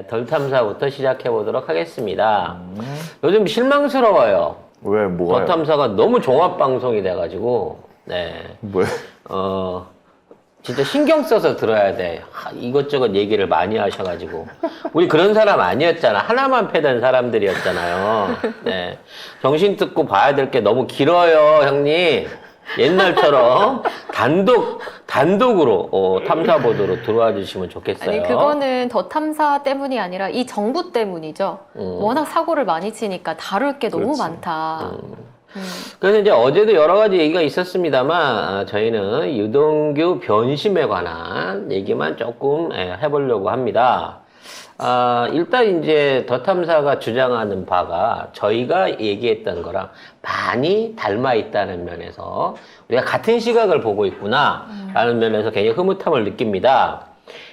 덜 탐사부터 시작해 보도록 하겠습니다. 요즘 실망스러워요. 왜, 뭐가요? 덜 탐사가 너무 종합 방송이 돼가지고, 뭐야? 진짜 신경 써서 들어야 돼. 이것저것 얘기를 많이 하셔가지고. 우리 그런 사람 아니었잖아. 하나만 패던 사람들이었잖아요. 네. 정신 듣고 봐야 될 게 너무 길어요, 형님. 옛날처럼 단독으로 탐사보도로 들어와 주시면 좋겠어요. 아니, 그거는 더 탐사 때문이 아니라 이 정부 때문이죠. 워낙 사고를 많이 치니까 다룰 게 너무 그렇지. 많다. 그래서 이제 어제도 여러 가지 얘기가 있었습니다만, 저희는 유동규 변심에 관한 얘기만 조금 해보려고 합니다. 일단 이제 더 탐사가 주장하는 바가 저희가 얘기했던 거랑 많이 닮아 있다는 면에서 우리가 같은 시각을 보고 있구나 라는 면에서 굉장히 흐뭇함을 느낍니다.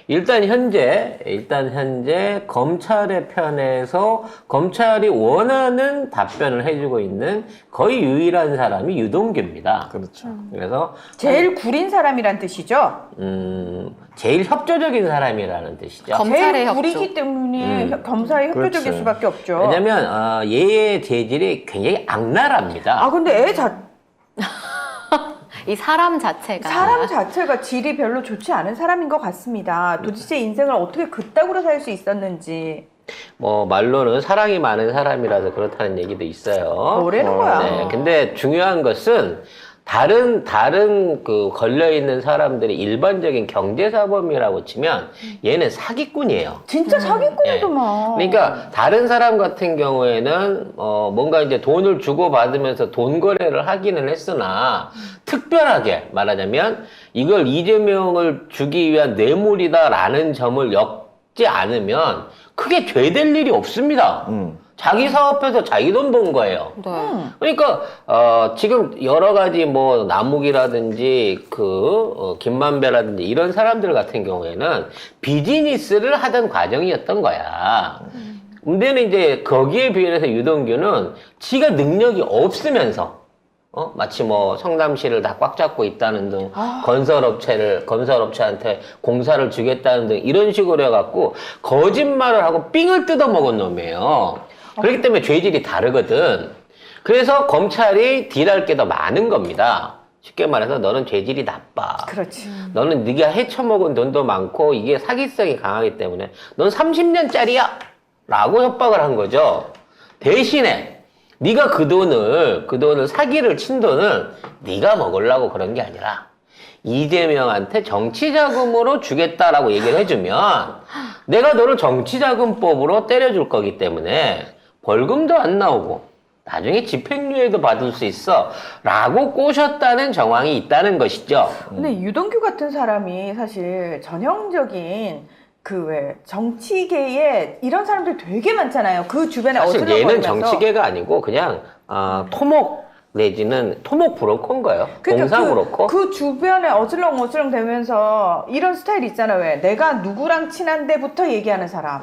일단 현재 검찰의 편에서 검찰이 원하는 답변을 해주고 있는 거의 유일한 사람이 유동규입니다. 그렇죠. 그래서 제일 구린 사람이란 뜻이죠? 제일 협조적인 사람이라는 뜻이죠. 검찰의 제일 협조. 구리기 때문에 검사의 협조적일 그렇지. 수밖에 없죠. 왜냐면 얘의 재질이 굉장히 악랄합니다. 근데 이 사람 자체가. 사람 자체가 질이 별로 좋지 않은 사람인 것 같습니다. 도대체 인생을 어떻게 그따구로 살 수 있었는지. 뭐 말로는 사랑이 많은 사람이라서 그렇다는 얘기도 있어요. 뭐라는 거야? 네, 근데 중요한 것은 다른 그 걸려 있는 사람들이 일반적인 경제사범이라고 치면 얘는 사기꾼이에요. 진짜 사기꾼이더만. 그러니까 다른 사람 같은 경우에는 뭔가 이제 돈을 주고 받으면서 돈 거래를 하기는 했으나 특별하게 말하자면 이걸 이재명을 주기 위한 뇌물이다라는 점을 엮지 않으면 크게 죄될 일이 없습니다. 자기 사업해서 자기 돈 번 거예요. 네. 그러니까 지금 여러 가지 뭐 남욱이라든지 김만배라든지 이런 사람들 같은 경우에는 비즈니스를 하던 과정이었던 거야. 문제는 이제 거기에 비해서 유동규는 지가 능력이 없으면서 마치 뭐 성남시를 다 꽉 잡고 있다는 등 건설업체한테 공사를 주겠다는 등 이런 식으로 해갖고 거짓말을 하고 삥을 뜯어 먹은 놈이에요. 그렇기 때문에 죄질이 다르거든. 그래서 검찰이 딜할 게 더 많은 겁니다. 쉽게 말해서 너는 죄질이 나빠. 그렇지. 너는 네가 헤쳐먹은 돈도 많고 이게 사기성이 강하기 때문에 넌 30년짜리야 라고 협박을 한 거죠. 대신에 네가 그 돈을 사기를 친 돈을 네가 먹으려고 그런 게 아니라 이재명한테 정치자금으로 주겠다라고 얘기를 해주면 내가 너를 정치자금법으로 때려줄 거기 때문에 벌금도 안 나오고 나중에 집행유예도 받을 수 있어 라고 꼬셨다는 정황이 있다는 것이죠. 근데 유동규 같은 사람이 사실 전형적인 정치계에 이런 사람들 되게 많잖아요. 그 주변에 사실 얘는 어슬렁거리면서. 정치계가 아니고 그냥 토목 내지는 토목 브로커인 거예요. 그러니까 공사 브로커. 그 주변에 어슬렁어슬렁 되면서 이런 스타일 있잖아. 왜 내가 누구랑 친한데부터 얘기하는 사람.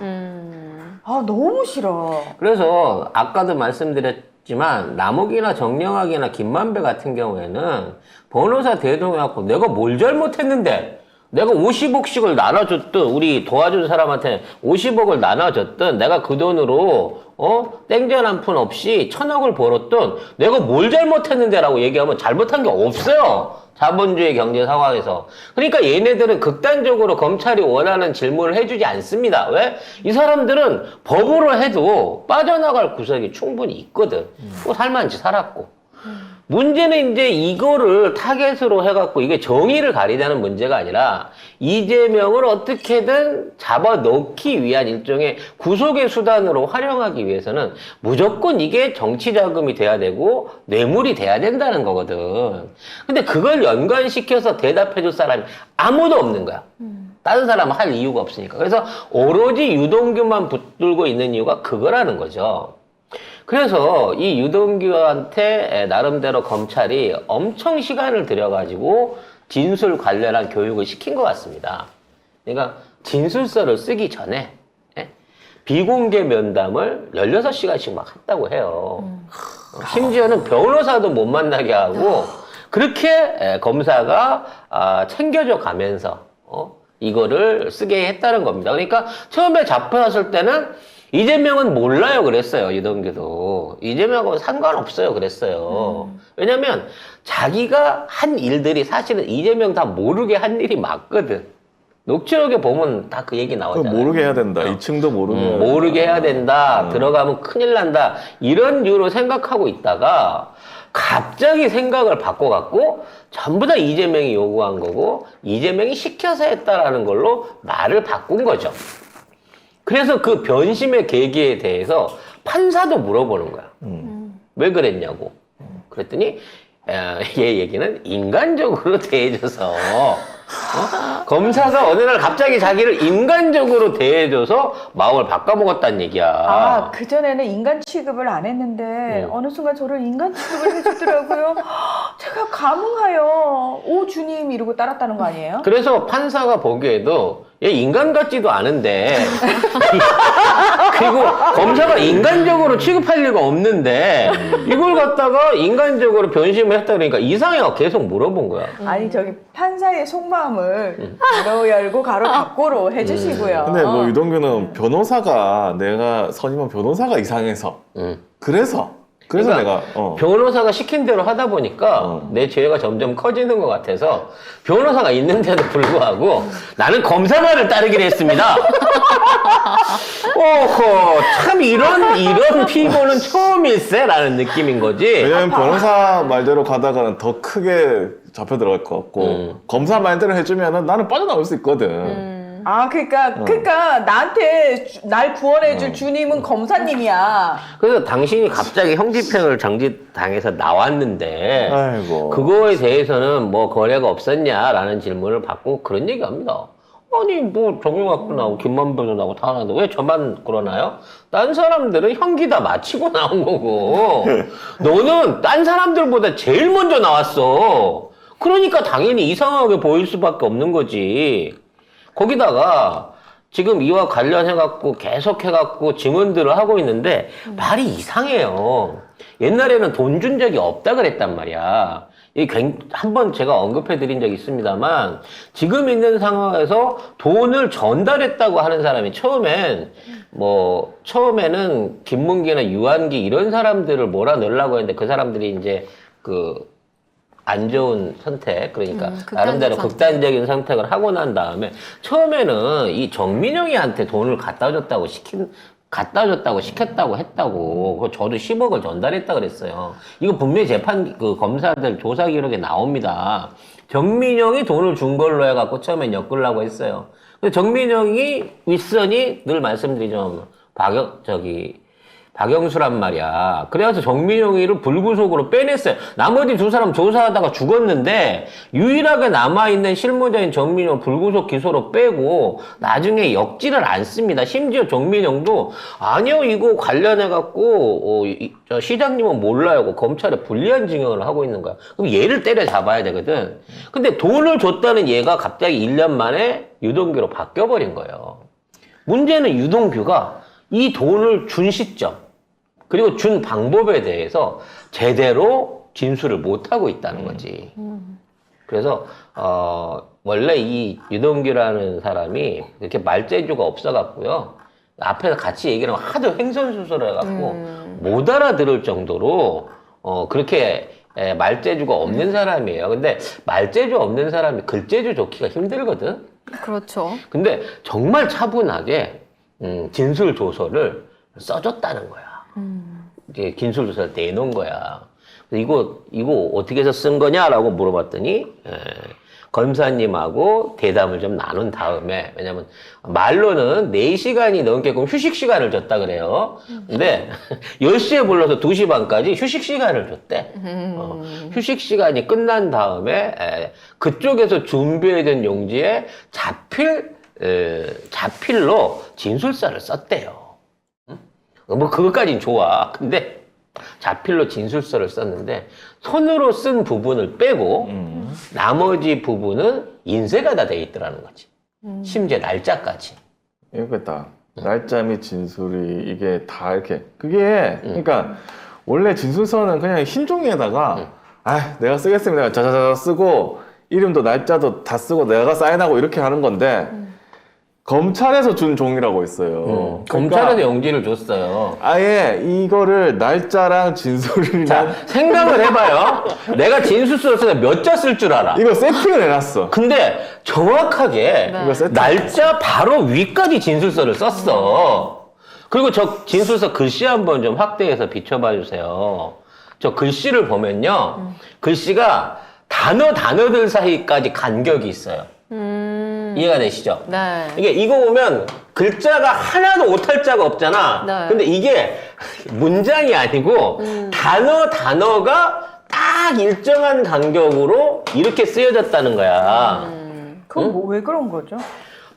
너무 싫어. 그래서 아까도 말씀드렸지만 남욱이나 정영학이나 김만배 같은 경우에는 변호사 대동해갖고 내가 뭘 잘못했는데 내가 50억씩을 나눠줬든 우리 도와준 사람한테 50억을 나눠줬든 내가 그 돈으로 땡전 한 푼 없이 1000억을 벌었든 내가 뭘 잘못했는데 라고 얘기하면 잘못한 게 없어요. 자본주의 경제 상황에서. 그러니까 얘네들은 극단적으로 검찰이 원하는 질문을 해주지 않습니다. 왜? 이 사람들은 법으로 해도 빠져나갈 구석이 충분히 있거든. 뭐 살만치 살았고. 문제는 이제 이거를 타겟으로 해갖고 이게 정의를 가리자는 문제가 아니라 이재명을 어떻게든 잡아넣기 위한 일종의 구속의 수단으로 활용하기 위해서는 무조건 이게 정치자금이 돼야 되고 뇌물이 돼야 된다는 거거든. 근데 그걸 연관시켜서 대답해줄 사람이 아무도 없는 거야. 다른 사람은 할 이유가 없으니까. 그래서 오로지 유동규만 붙들고 있는 이유가 그거라는 거죠. 그래서 이 유동규한테 나름대로 검찰이 엄청 시간을 들여가지고 진술 관련한 교육을 시킨 것 같습니다. 그러니까 진술서를 쓰기 전에 비공개 면담을 16시간씩 막 했다고 해요. 심지어는 변호사도 못 만나게 하고 그렇게 검사가 챙겨줘 가면서 이거를 쓰게 했다는 겁니다. 그러니까 처음에 잡혀왔을 때는 이재명은 몰라요 그랬어요. 유동규도. 이재명하고 상관없어요 그랬어요. 왜냐면 자기가 한 일들이 사실은 이재명 다 모르게 한 일이 맞거든. 녹취록에 보면 다 그 얘기 그거 나오잖아요. 모르게 해야 된다. 2층도 모르게 해야 된다. 들어가면 큰일 난다. 이런 이유로 생각하고 있다가 갑자기 생각을 바꿔갖고 전부 다 이재명이 요구한 거고 이재명이 시켜서 했다라는 걸로 말을 바꾼 거죠. 그래서 그 변심의 계기에 대해서 판사도 물어보는 거야. 왜 그랬냐고. 그랬더니 얘 얘기는 인간적으로 대해줘서 검사가 어느 날 갑자기 자기를 인간적으로 대해줘서 마음을 바꿔먹었다는 얘기야. 아, 그전에는 인간 취급을 안 했는데 어느 순간 저를 인간 취급을 해주더라고요. 제가 감흥하여 오 주님 이러고 따랐다는 거 아니에요? 그래서 판사가 보기에도 얘 인간 같지도 않은데 그리고 검사가 인간적으로 취급할 리가 없는데 이걸 갖다가 인간적으로 변심을 했다 그러니까 이상해요. 계속 물어본 거야. 아니 저기 판사의 속마음을 가로 열고 가로 닫고로 해주시고요. 근데 뭐 유동규는 변호사가 내가 선임한 변호사가 이상해서 그래서 그러니까 내가 변호사가 시킨 대로 하다 보니까 내 죄가 점점 커지는 것 같아서 변호사가 있는데도 불구하고 나는 검사 말을 따르기로 했습니다. 오호, 참 이런 피고는 처음일세라는 느낌인 거지. 왜냐면 변호사 말대로 가다가는 더 크게 잡혀 들어갈 것 같고 검사 말대로 해주면은 나는 빠져나올 수 있거든. 아 그러니까 나한테 날 구원해줄 주님은 검사님이야. 그래서 당신이 갑자기 형집행을 정지당해서 나왔는데 아이고. 그거에 대해서는 뭐 거래가 없었냐라는 질문을 받고 그런 얘기합니다. 아니 뭐 정용학도 나오고 김만배도 나오고 다 나오는데 왜 저만 그러나요? 딴 사람들은 형기 다 마치고 나온 거고 너는 딴 사람들보다 제일 먼저 나왔어. 그러니까 당연히 이상하게 보일 수밖에 없는 거지. 거기다가 지금 이와 관련해갖고 계속해갖고 증언들을 하고 있는데 말이 이상해요. 옛날에는 돈 준 적이 없다 그랬단 말이야. 한번 제가 언급해드린 적이 있습니다만 지금 있는 상황에서 돈을 전달했다고 하는 사람이 처음에는 김문기나 유한기 이런 사람들을 몰아넣으려고 했는데 그 사람들이 이제 안 좋은 선택, 그러니까 나름대로 극단적인 선택을 하고 난 다음에 처음에는 이 정민영이한테 돈을 갖다 줬다고 시켰다고 했다고. 저도 10억을 전달했다 그랬어요. 이거 분명히 검사들 조사 기록에 나옵니다. 정민영이 돈을 준 걸로 해갖고 처음엔 엮으려고 했어요. 근데 정민영이 윗선이 늘 말씀드리죠. 박영수란 말이야. 그래서 정민영이를 불구속으로 빼냈어요. 나머지 두 사람 조사하다가 죽었는데 유일하게 남아있는 실무자인 정민영 불구속 기소로 빼고 나중에 엮지를 않습니다. 심지어 정민영도 아니요 이거 관련해갖고 시장님은 몰라요. 검찰에 불리한 증언을 하고 있는 거야. 그럼 얘를 때려잡아야 되거든. 근데 돈을 줬다는 얘가 갑자기 1년 만에 유동규로 바뀌어버린 거예요. 문제는 유동규가 이 돈을 준 시점, 그리고 준 방법에 대해서 제대로 진술을 못하고 있다는 거지. 그래서, 원래 이 유동규라는 사람이 이렇게 말재주가 없어갖고요. 앞에서 같이 얘기를 하면 하도 횡설수설 해갖고 못 알아들을 정도로, 그렇게 말재주가 없는 사람이에요. 근데 말재주 없는 사람이 글재주 좋기가 힘들거든? 그렇죠. 근데 정말 차분하게 진술 조서를 써줬다는 거야. 이제 진술 조서를 내놓은 거야. 이거 어떻게 해서 쓴 거냐라고 물어봤더니 검사님하고 대담을 좀 나눈 다음에, 왜냐면 말로는 4시간이 넘게 휴식 시간을 줬다 그래요. 근데 10시에 불러서 2시 반까지 휴식 시간을 줬대. 휴식 시간이 끝난 다음에 그쪽에서 준비해둔 용지에 자필로 진술서를 썼대요. 뭐 그것까진 좋아. 근데 자필로 진술서를 썼는데 손으로 쓴 부분을 빼고 나머지 부분은 인쇄가 다 돼 있더라는 거지. 심지어 날짜까지. 이거겠다. 날짜 및 진술이 이게 다 이렇게 그게 그러니까 원래 진술서는 그냥 흰 종이에다가 내가 쓰겠습니다. 자자자 쓰고 이름도 날짜도 다 쓰고 내가 사인하고 이렇게 하는 건데 검찰에서 준 종이라고 있어요. 검찰에서 그러니까 영지를 줬어요. 아예 이거를 날짜랑 진술이랑 자, 생각을 해봐요. 내가 진술서를 쓰면 몇 자 쓸 줄 알아. 이거 세팅을 해놨어. 근데 정확하게 네. 이거 세팅. 날짜 바로 위까지 진술서를 썼어. 그리고 저 진술서 글씨 한번 좀 확대해서 비춰봐 주세요. 저 글씨를 보면요. 글씨가 단어들 사이까지 간격이 있어요. 이해가 되시죠? 네. 이거 보면 글자가 하나도 오탈자가 없잖아. 네. 근데 이게 문장이 아니고 단어가 딱 일정한 간격으로 이렇게 쓰여졌다는 거야. 그건 뭐 왜 그런 거죠?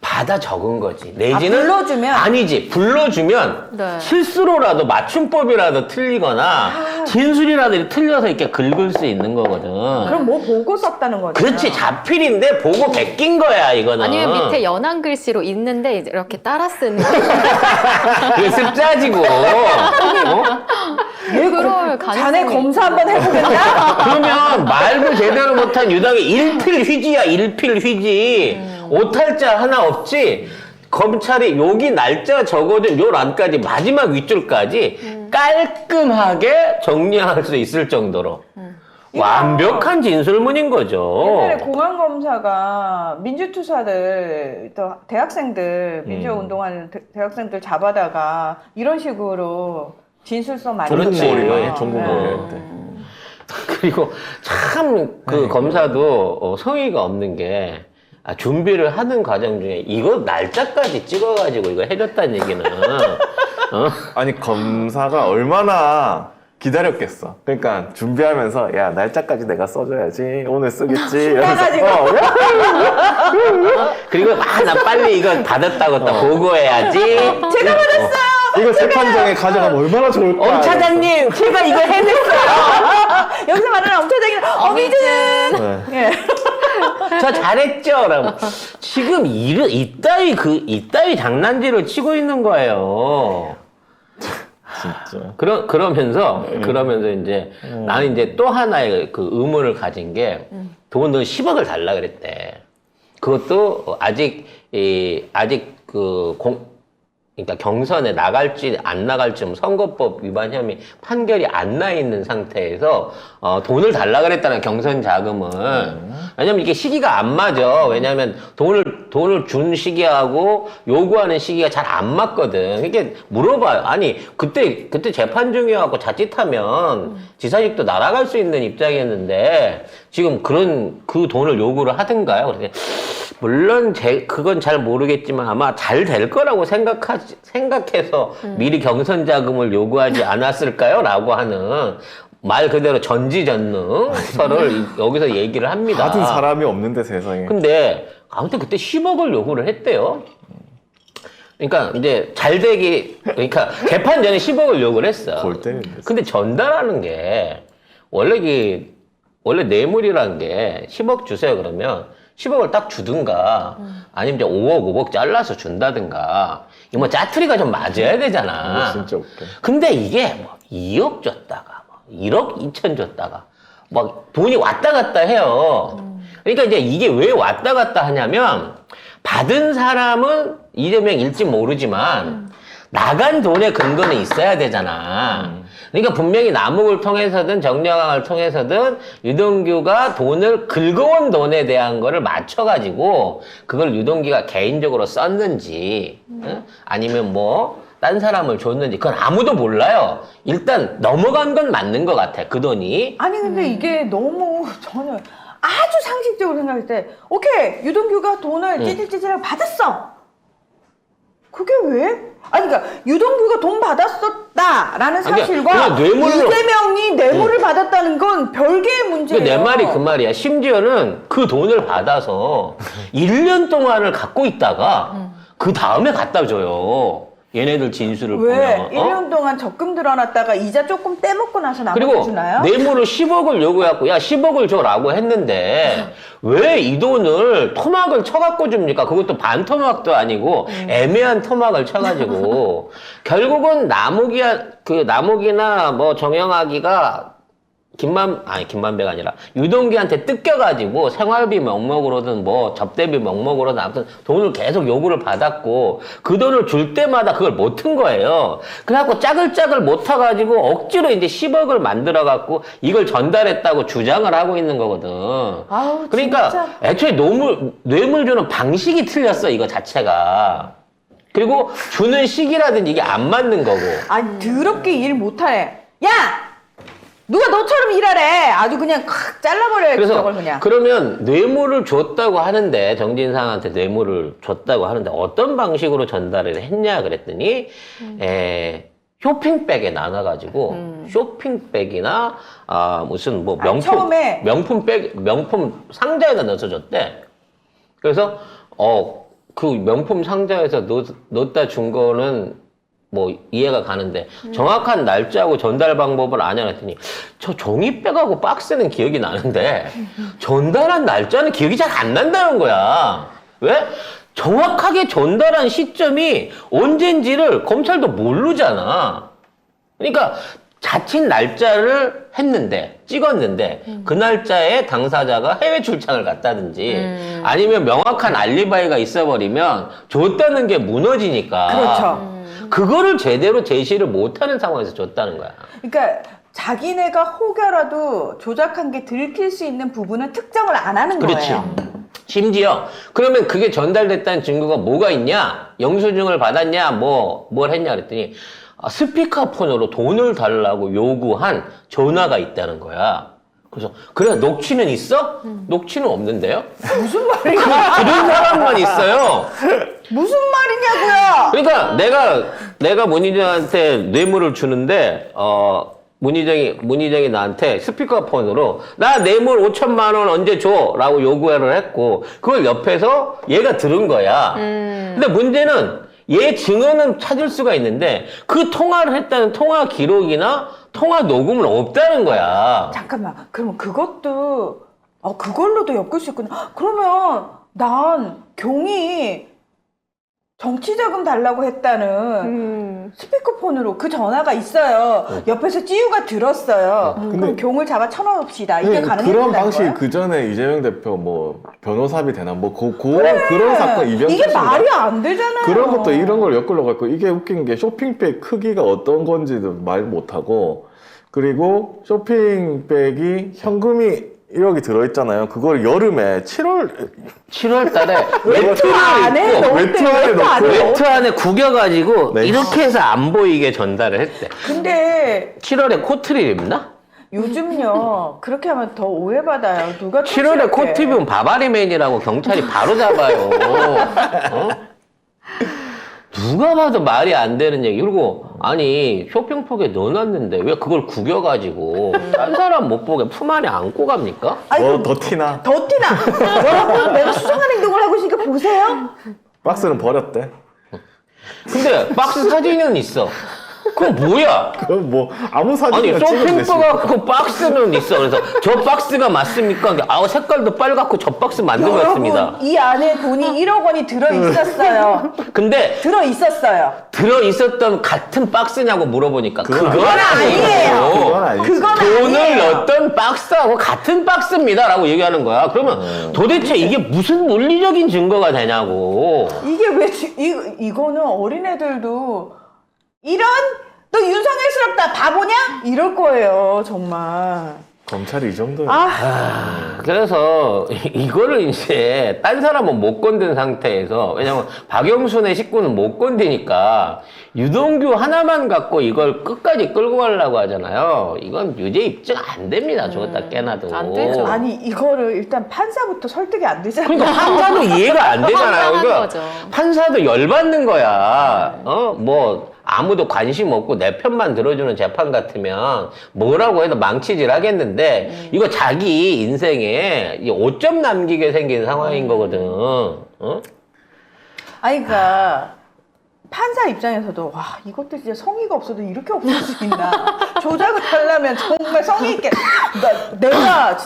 받아 적은 거지. 내지는 불러주면? 아니지. 불러주면 네. 실수로라도 맞춤법이라도 틀리거나 진술이라도 틀려서 이렇게 긁을 수 있는 거거든. 그럼 뭐 보고 썼다는 거죠? 그렇지. 자필인데 보고 베낀 거야, 이거는. 아니면 밑에 연한 글씨로 있는데 이제 이렇게 따라 쓰는 그게 습자지고. 그럴 가능성이 자네 검사 한번 해보겠냐? 그러면 말도 제대로 못한 유당이 일필휘지야, 일필휘지. 오탈자 하나 없지. 검찰이 여기 날짜 적어준 요 란까지 마지막 윗줄까지 깔끔하게 정리할 수 있을 정도로 완벽한 진술문인 거죠. 옛날에 공안검사가 민주투사들, 또 대학생들, 민주운동하는 대학생들 잡아다가 이런 식으로 진술서 많이 그렇지. 썼잖아요. 전국머리 네. 때. 그리고 참 그 검사도 성의가 없는 게 준비를 하는 과정 중에 이거 날짜까지 찍어가지고 이거 해줬다는 얘기는 아니 검사가 얼마나 기다렸겠어. 그러니까 준비하면서 야 날짜까지 내가 써줘야지 오늘 쓰겠지. 이러면서 그리고 나 빨리 이거 받았다고 딱 보고해야지. 제가 받았어요! 이거 재판장에 가져가면 얼마나 좋을까. 엄 차장님, 제가 이거 해냈어요. 여기서 말하는 엄차장님, 어미준! 네. 예. 저 잘했죠. 라고. 지금 이따위 장난질을 치고 있는 거예요. 진짜. 그러면서 이제 나는 이제 또 하나의 그 의문을 가진 게 돈을 10억을 달라 그랬대. 그것도 아직 그러니까 경선에 나갈지 안 나갈지 선거법 위반 혐의 판결이 안 나 있는 상태에서 돈을 달라 그랬다는 경선 자금을. 왜냐면 이게 시기가 안 맞아. 왜냐면 돈을 준 시기하고 요구하는 시기가 잘 안 맞거든. 이게 물어봐요. 아니 그때 재판 중이어갖고 자칫하면 지사직도 날아갈 수 있는 입장이었는데 지금 그 돈을 요구를 하든가요? 그래서 물론 그건 잘 모르겠지만 아마 잘 될 거라고 생각해서 미리 경선 자금을 요구하지 않았을까요? 라고 하는 말 그대로 전지전능서를 여기서 얘기를 합니다. 받은 사람이 없는데 세상에. 근데 아무튼 그때 10억을 요구를 했대요. 그러니까 이제 그러니까 재판 전에 10억을 요구를 했어. 골 때리는데. 근데 전달하는 게 원래 뇌물이라는 게 10억 주세요 그러면 10억을 딱 주든가 아니면 이제 5억 잘라서 준다든가 이거 뭐 짜투리가 좀 맞아야 되잖아. 진짜 웃겨. 근데 이게 뭐 2억 줬다가 뭐 1억 2천 줬다가 막 돈이 왔다 갔다 해요. 그러니까 이제 이게 왜 왔다 갔다 하냐면 받은 사람은 이재명일지 모르지만 나간 돈의 근거는 있어야 되잖아. 그러니까 분명히 남욱을 통해서든 정영학을 통해서든 유동규가 돈을 긁어온 돈에 대한 거를 맞춰가지고 그걸 유동규가 개인적으로 썼는지 아니면 뭐 딴 사람을 줬는지 그건 아무도 몰라요. 일단 넘어간 건 맞는 것 같아. 그 돈이. 아니 근데 이게 너무 저는 아주 상식적으로 생각할 때 오케이 유동규가 돈을 찌질찌질하게 받았어. 그게 왜? 아니 그러니까 유동규가 돈 받았었다라는 사실과 그냥 뇌물로- 이재명이 뇌물을 받았다는 건 별개의 문제예요. 내 말이 그 말이야. 심지어는 그 돈을 받아서 1년 동안을 갖고 있다가 그 다음에 갖다 줘요. 얘네들 진술을 왜? 보면. 1년 동안 적금 들어놨다가 이자 조금 떼먹고 나서 나머지 그리고 주나요? 뇌물을 10억을 요구해갖고 야 10억을 줘라고 했는데 왜 이 돈을 토막을 쳐갖고 줍니까? 그것도 반토막도 아니고 애매한 토막을 쳐가지고 결국은 남욱이나 뭐 정영학이가 김만배가 아니라 유동규한테 뜯겨가지고 생활비 명목으로든 뭐 접대비 명목으로든 아무튼 돈을 계속 요구를 받았고 그 돈을 줄 때마다 그걸 못 튼 거예요. 그래갖고 짜글짜글 못 타가지고 억지로 이제 10억을 만들어갖고 이걸 전달했다고 주장을 하고 있는 거거든. 아우, 그러니까 진짜. 애초에 뇌물 주는 방식이 틀렸어, 이거 자체가. 그리고 주는 시기라든지 이게 안 맞는 거고. 아니 더럽게 일 못하네. 야! 누가 너처럼 일하래. 아주 그냥 콱 잘라버려야지 그래서 저걸 그냥. 그러면 뇌물을 줬다고 하는데 정진상한테 뇌물을 줬다고 하는데 어떤 방식으로 전달을 했냐 그랬더니 쇼핑백에 나눠가지고 쇼핑백이나 무슨 뭐 아니, 처음에 명품 상자에다 넣어서 줬대. 그래서 그 명품 상자에서 넣었다 준 거는 뭐 이해가 가는데 정확한 날짜하고 전달 방법을 아냐 했더니 저 종이백하고 박스는 기억이 나는데 전달한 날짜는 기억이 잘 안 난다는 거야. 왜? 정확하게 전달한 시점이 언젠지를 검찰도 모르잖아. 그러니까 자칫 날짜를 찍었는데 그 날짜에 당사자가 해외 출장을 갔다든지 아니면 명확한 알리바이가 있어버리면 줬다는 게 무너지니까. 그렇죠. 그거를 제대로 제시를 못하는 상황에서 줬다는 거야. 그러니까 자기네가 혹여라도 조작한 게 들킬 수 있는 부분은 특정을 안 하는 그렇지. 거예요. 심지어 그러면 그게 전달됐다는 증거가 뭐가 있냐? 영수증을 받았냐? 뭘 했냐 그랬더니 스피커폰으로 돈을 달라고 요구한 전화가 있다는 거야. 그래서 그래 녹취는 있어? 녹취는 없는데요? 무슨 말이야? 들은 사람만 있어요. 무슨 말이냐고요? 그러니까 내가 문희정한테 뇌물을 주는데 문희정이 나한테 스피커폰으로 나 뇌물 5천만 원 언제 줘? 라고 요구를 했고 그걸 옆에서 얘가 들은 거야. 근데 문제는 얘 증언은 찾을 수가 있는데 그 통화를 했다는 통화 기록이나 통화 녹음은 없다는 거야. 잠깐만. 그러면 그것도 그걸로도 엮을 수 있구나. 그러면 난 경이 정치자금 달라고 했다는 스피커폰으로 그 전화가 있어요. 옆에서 찌우가 들었어요. 그럼 경을 잡아 쳐넣읍시다. 이게 가능했다는 그런 거야? 방식이 그 전에 이재명 대표 뭐 변호사비 되나 뭐 그런 사건 이변 이게 말이 안 되잖아요. 그런 것도 이런 걸 엮으려고 했고 이게 웃긴 게 쇼핑백 크기가 어떤 건지도 말 못하고 그리고 쇼핑백이 현금이 1억이 들어있잖아요. 그걸 여름에 7월 달에 외투 안에 외투 안에 구겨가지고 네. 이렇게 해서 안 보이게 전달을 했대. 근데 7월에 코트를 입나? 요즘요 그렇게 하면 더 오해받아요. 누가 7월에 코트 입으면 바바리맨이라고 경찰이 바로 잡아요. 누가 봐도 말이 안 되는 얘기. 그리고 아니 쇼핑폭에 넣어놨는데 왜 그걸 구겨가지고 딴 사람 못 보게 품 안에 안고 갑니까? 더 티나 더 티나. 여러분 내가 수상한 행동을 하고 있으니까 보세요. 박스는 버렸대. 근데 박스 사진은 있어. 그건 뭐야? 그럼 뭐 아무 아니 사진이나 찍으면 쇼핑백 갖고 박스는 있어. 그래서 저 박스가 맞습니까? 근데 색깔도 빨갛고 저 박스 만든 것 같습니다. 여러분 이 안에 돈이 1억 원이 들어있었어요. 근데 들어있었어요. 들어있었던 같은 박스냐고 물어보니까 그건 아니에요. 그건 아니지. 그건 돈을 아니에요. 넣었던 박스하고 같은 박스입니다 라고 얘기하는 거야. 그러면 도대체 이게 무슨 물리적인 증거가 되냐고. 이게 왜 이거는 어린애들도 이런 너 윤석열스럽다 바보냐? 이럴 거예요 정말. 검찰이 이 정도야. 그래서 이거를 이제 딴 사람은 못 건든 상태에서 왜냐면 박영순의 식구는 못 건드니까 유동규 하나만 갖고 이걸 끝까지 끌고 가려고 하잖아요. 이건 유죄 입증 안 됩니다. 저거 깨놔도. 안 되죠. 아니 이거를 일단 판사부터 설득이 안 되잖아요. 그러니까 판사도 이해가 안 되잖아요. 황당한 그러니까 거죠. 판사도 열받는 거야. 뭐 아무도 관심 없고 내 편만 들어주는 재판 같으면 뭐라고 해도 망치질 하겠는데 이거 자기 인생에 5점 남기게 생긴 상황인 거거든. 아니 그러니까 판사 입장에서도 와 이것도 진짜 성의가 없어도 이렇게 없을 수 있나. 조작을 하려면 정말 성의 있게 내가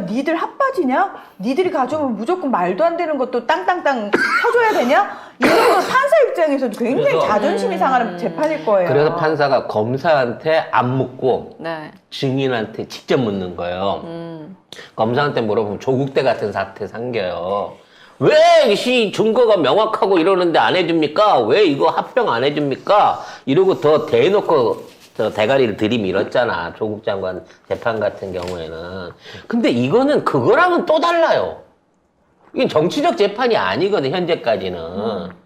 니들 핫바지냐? 니들이 가져오면 무조건 말도 안 되는 것도 땅땅땅 쳐줘야 되냐? 이거 판사 입장에서도 굉장히 그래서- 자존심이 상하는 재판일 거예요. 그래서 판사가 검사한테 안 묻고 네. 증인한테 직접 묻는 거예요. 검사한테 물어보면 조국대 같은 사태 생겨요. 왜 증거가 명확하고 이러는데 안 해줍니까? 왜 이거 합병 안 해줍니까? 이러고 더 대놓고 저 대가리를 들이밀었잖아. 조국 장관 재판 같은 경우에는. 근데 이거는 그거랑은 또 달라요. 이게 정치적 재판이 아니거든, 현재까지는.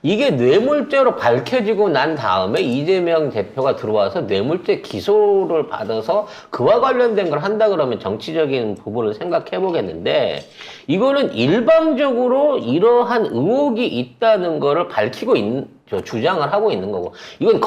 이게 뇌물죄로 밝혀지고 난 다음에 이재명 대표가 들어와서 뇌물죄 기소를 받아서 그와 관련된 걸 한다 그러면 정치적인 부분을 생각해 보겠는데, 이거는 일방적으로 이러한 의혹이 있다는 거를 밝히고 주장을 하고 있는 거고, 이건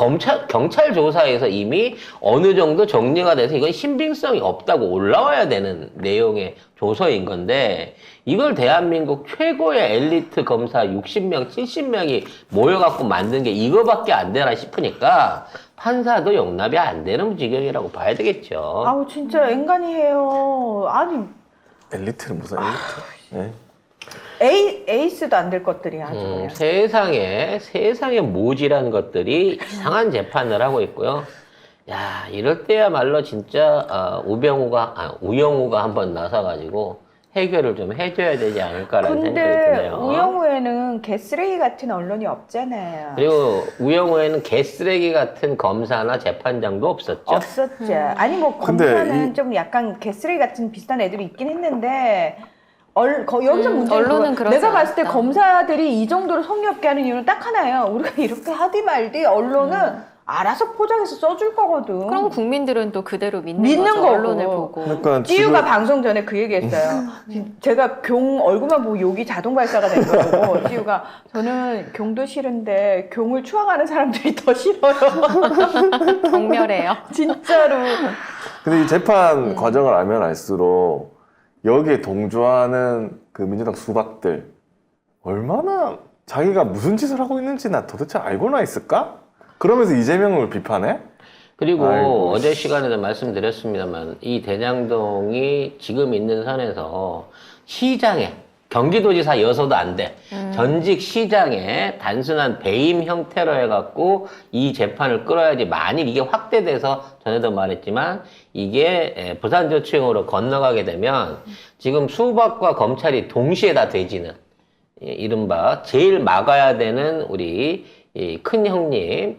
경찰 조사에서 이미 어느 정도 정리가 돼서 이건 신빙성이 없다고 올라와야 되는 내용의 조서인 건데, 이걸 대한민국 최고의 엘리트 검사 60명, 70명이 모여갖고 만든 게 이거밖에 안 되나 싶으니까 판사도 용납이 안 되는 지경이라고 봐야 되겠죠. 아우 진짜 앵간히 해요. 아니 엘리트는 무슨 엘리트? 네. 에이스도 안 될 것들이 아주 그냥. 세상에 모지라는 것들이 이상한 재판을 하고 있고요. 야, 이럴 때야말로 진짜 우영우가 한번 나서가지고 해결을 좀 해줘야 되지 않을까라는 생각이 근데 드네요. 우영우에는 개쓰레기 같은 언론이 없잖아요. 그리고 우영우에는 개쓰레기 같은 검사나 재판장도 없었죠. 없었죠. 아니 뭐 근데 검사는 좀 약간 개쓰레기 같은 비슷한 애들이 있긴 했는데 여기서 문제는 언론은 그거. 그러지 내가 봤을 때 않았다. 검사들이 이 정도로 성의 없게 하는 이유는 딱 하나예요. 우리가 이렇게 하디 말디 언론은 알아서 포장해서 써줄 거거든. 그럼 국민들은 또 그대로 믿는 믿는 거죠. 거고. 언론을 보고. 그러니까 찌유가 지금 방송 전에 그 얘기했어요. 제가 경 얼굴만 보고 욕이 자동 발사가 된 거고 찌유가 저는 경도 싫은데 경을 추앙하는 사람들이 더 싫어요. 경멸해요. 진짜로. 근데 이 재판 과정을 알면 알수록 여기에 동조하는 그 민주당 수박들 얼마나 자기가 무슨 짓을 하고 있는지 나 도대체 알고나 있을까? 그러면서 이재명을 비판해? 그리고 아이고. 어제 시간에도 말씀드렸습니다만 이 대장동이 지금 있는 선에서 시장에 경기도지사 여서도 안 돼. 전직 시장에 단순한 배임 형태로 해갖고 이 재판을 끌어야지. 만일 이게 확대돼서 전에도 말했지만 이게 부산저축으로 건너가게 되면 지금 수박과 검찰이 동시에 다 돼지는 이른바 제일 막아야 되는 우리 이 큰 형님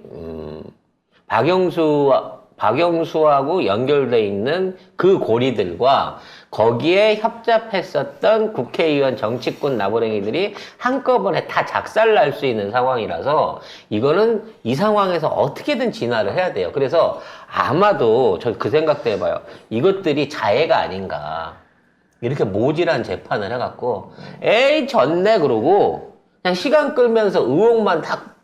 박영수하고 연결돼 있는 그 고리들과 거기에 협잡했었던 국회의원 정치권 나부랭이들이 한꺼번에 다 작살날 수 있는 상황이라서 이거는 이 상황에서 어떻게든 진화를 해야 돼요. 그래서 아마도 저 그 생각도 해봐요. 이것들이 자해가 아닌가. 이렇게 모질한 재판을 해갖고 에이 졌네 그러고 그냥 시간 끌면서 의혹만 딱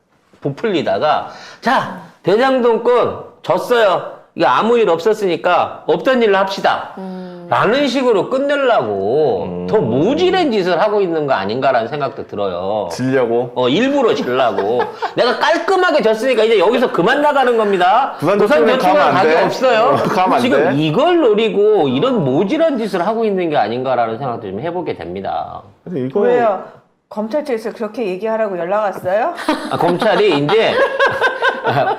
부풀리다가 자 대장동 건 졌어요. 이거 아무 일 없었으니까 없던 일로 합시다. 라는 식으로 끝내려고 더 모질한 짓을 하고 있는 거 아닌가라는 생각도 들어요. 지려고? 일부러 질라고. 내가 깔끔하게 졌으니까 이제 여기서 그만 나가는 겁니다. 부산저축은 가면 안 가게 돼. 없어요. 가면 안 지금 돼. 이걸 노리고 이런 모질한 짓을 하고 있는 게 아닌가라는 생각도 좀 해보게 됩니다. 근데 이거 왜요? 검찰청에서 그렇게 얘기하라고 연락 왔어요? 검찰이 이제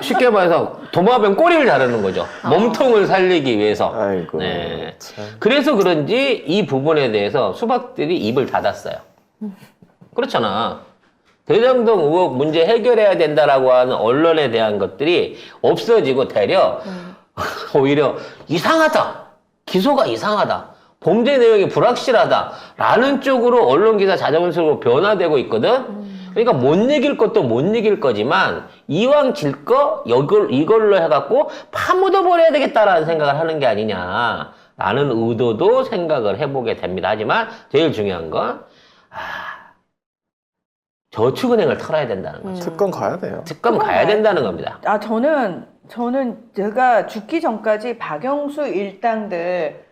쉽게 말해서 도마뱀 꼬리를 자르는 거죠. 몸통을 살리기 위해서. 아이고. 네. 참. 그래서 그런지 이 부분에 대해서 수박들이 입을 닫았어요. 그렇잖아. 대장동 의혹 문제 해결해야 된다라고 하는 언론에 대한 것들이 없어지고 되려 오히려 이상하다. 기소가 이상하다. 범죄 내용이 불확실하다라는 쪽으로 언론 기사 자정스러워 변화되고 있거든. 그러니까 못 이길 것도 못 이길 거지만 이왕 질 거 이걸로 해갖고 파묻어 버려야 되겠다라는 생각을 하는 게 아니냐라는 의도도 생각을 해보게 됩니다. 하지만 제일 중요한 건 저축은행을 털어야 된다는 거죠. 특검 가야 돼요. 특검 가야 된다는 겁니다. 저는 제가 죽기 전까지 박영수 일당을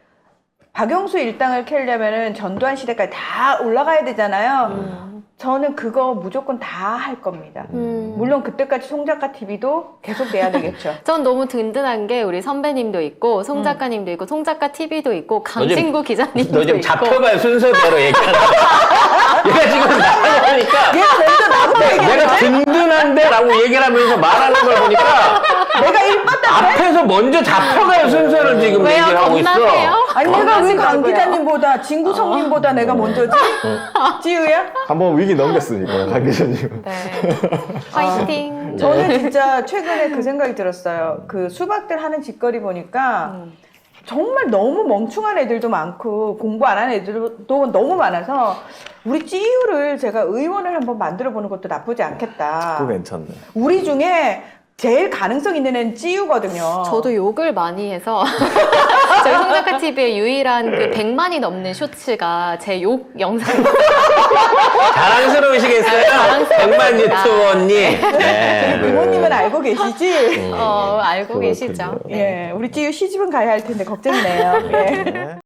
캐려면은 전두환 시대까지 다 올라가야 되잖아요. 저는 그거 무조건 다 할 겁니다. 물론 그때까지 송작가 TV도 계속 내야 되겠죠. 전 너무 든든한 게 우리 선배님도 있고 송 작가님도 있고 송작가 TV도 있고 강진구 기자님도 너 지금 있고 잡혀갈 순서대로 얘기하는 얘가 지금 나를 보니까 얘가 먼저 나부터 얘기해. 내가 든든한데? 라고 얘기를 하면서 말하는 걸 보니까 내가 일봤다 그래? 앞에서 먼저 잡혀가요 순서를 지금 왜요? 얘기를 하고 있어. 겁나세요? 아니 내가 왜 강 겁나시더라고요. 기자님보다 진구성님보다 내가 먼저지? 찌우야? 한번 위기 넘겼으니까 강 기자님. 네. 화이팅. 저는 진짜 최근에 그 생각이 들었어요. 그 수박들 하는 짓거리 보니까 정말 너무 멍충한 애들도 많고 공부 안 하는 애들도 너무 많아서 우리 찌유를 제가 의원을 한번 만들어 보는 것도 나쁘지 않겠다. 그거 괜찮네. 우리 중에 제일 가능성 있는 애는 찌유거든요. 저도 욕을 많이 해서 저희 송작가 TV의 유일한 그 100만이 넘는 쇼츠가 제 욕 영상. 자랑스러우시겠어요? 백만 유튜버님. 네. 부모님은 알고 계시지? 알고 계시죠? 그렇군요. 예, 우리 찌유 시집은 가야 할 텐데 걱정이네요. 예. 네.